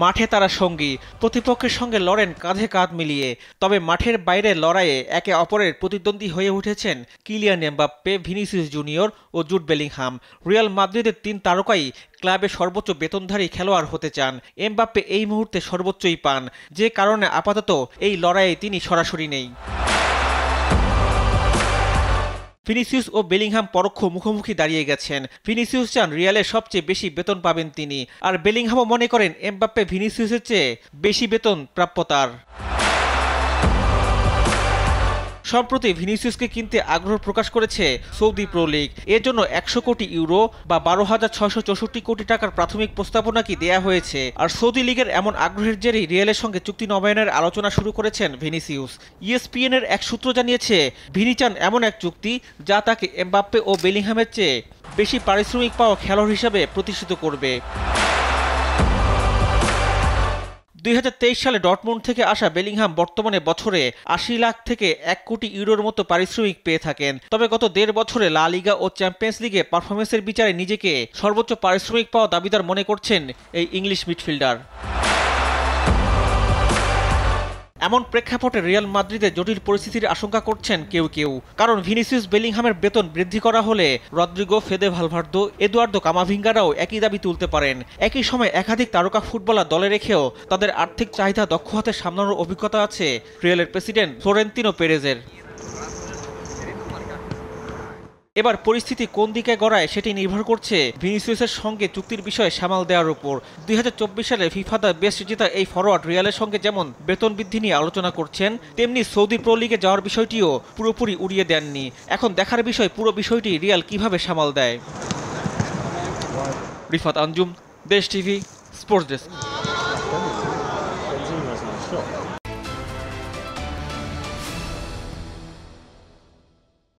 মাঠে তারা সঙ্গী, প্রতিপক্ষের সঙ্গে লড়েন কাঁধে কাঁধ মিলিয়ে। তবে মাঠের বাইরে লড়াইয়ে একে অপরের প্রতিদ্বন্দ্বী হয়ে উঠেছেন কিলিয়ান এমবাপ্পে, ভিনিসিয়াস জুনিয়র ও জুড বেলিংহাম। রিয়াল মাদ্রিদের ৩ তারকাই ক্লাবের সর্বোচ্চ বেতনধারী খেলোয়াড় হতে চান। এমবাপ্পে এই মুহূর্তে সর্বোচ্চই পান, যে কারণে আপাতত এই লড়াইয়ে তিনি সরাসরি নেই। ভিনিসিয়াস ও বেলিংহাম পরোক্ষ মুখোমুখি দাঁড়িয়ে গেছেন। ভিনিসিয়াস চান রিয়ালের সবচেয়ে বেশি বেতন পাবেন তিনি, আর বেলিংহামও মনে করেন এমবাপ্পে ভিনিসিয়াসের চেয়ে বেশি বেতন প্রাপ্য তার। সম্প্রতি ভিনিসিয়াসকে কিনতে আগ্রহ প্রকাশ করেছে সৌদি প্রো লিগ। এর জন্য ১০০ কোটি ইউরো বা ১২,৬৬৪ কোটি টাকার প্রাথমিক প্রস্তাবনা কি দেয়া হয়েছে। আর সৌদি লিগের এমন আগ্রহের জেরেই রিয়ালের সঙ্গে চুক্তি নবায়নের আলোচনা শুরু করেছেন ভিনিসিয়াস। ESPN এর এক সূত্র জানিয়েছে, ভিনি চান এমন এক চুক্তি যা তাকে এমবাপ্পে ও বেলিংহামের চেয়ে বেশি পারিশ্রমিক পাওয়া খেলোয়াড় হিসেবে প্রতিষ্ঠিত করবে। ২০২৩ সালে ডর্টমুন্ড থেকে আসা বেলিংহাম বর্তমানে বছরে ৮০ লাখ থেকে ১ কোটি ইউরোর মতো পারিশ্রমিক পেয়ে থাকেন। তবে গত ১.৫ বছরে লা লিগা ও চ্যাম্পিয়ন্স লিগে পারফরমেন্সের বিচারে নিজেকে সর্বোচ্চ পারিশ্রমিক পাওয়া দাবিদার মনে করছেন এই ইংলিশ মিডফিল্ডার। এমন প্রেক্ষাপটে রিয়াল মাদ্রিদের জটিল পরিস্থিতির আশঙ্কা করছেন কেউ কেউ। কারণ ভিনিসিয়াস বেলিংহামের বেতন বৃদ্ধি করা হলে রদ্রিগো, ফেদে ভালভার্দো, এদুয়ার্দো কামাভিঙ্গারাও একই দাবি তুলতে পারেন। একই সময় একাধিক তারকা ফুটবলার দলে রেখেও তাদের আর্থিক চাহিদা দক্ষ হাতে সামলানোর অভিজ্ঞতা আছে রিয়ালের প্রেসিডেন্ট ফ্লোরেন্তিনো পেরেজের। এবার পরিস্থিতি কোন দিকে গড়ায় সেটি নির্ভর করছে ভিনিসিয়াসের সঙ্গে চুক্তির বিষয়ে সামাল দেওয়ার উপর। ২০২৪ সালে ফিফা দ্য বেস্ট জেতা এই ফরোয়ার্ড রিয়ালের সঙ্গে যেমন বেতন বৃদ্ধি নিয়ে আলোচনা করছেন, তেমনি সৌদি প্রো লিগে যাওয়ার বিষয়টিও পুরোপুরি উড়িয়ে দেননি। এখন দেখার বিষয় পুরো বিষয়টি রিয়াল কিভাবে সামাল দেয়। রিফাত আঞ্জুম, দেশ টিভি, স্পোর্টস ডেস্ক।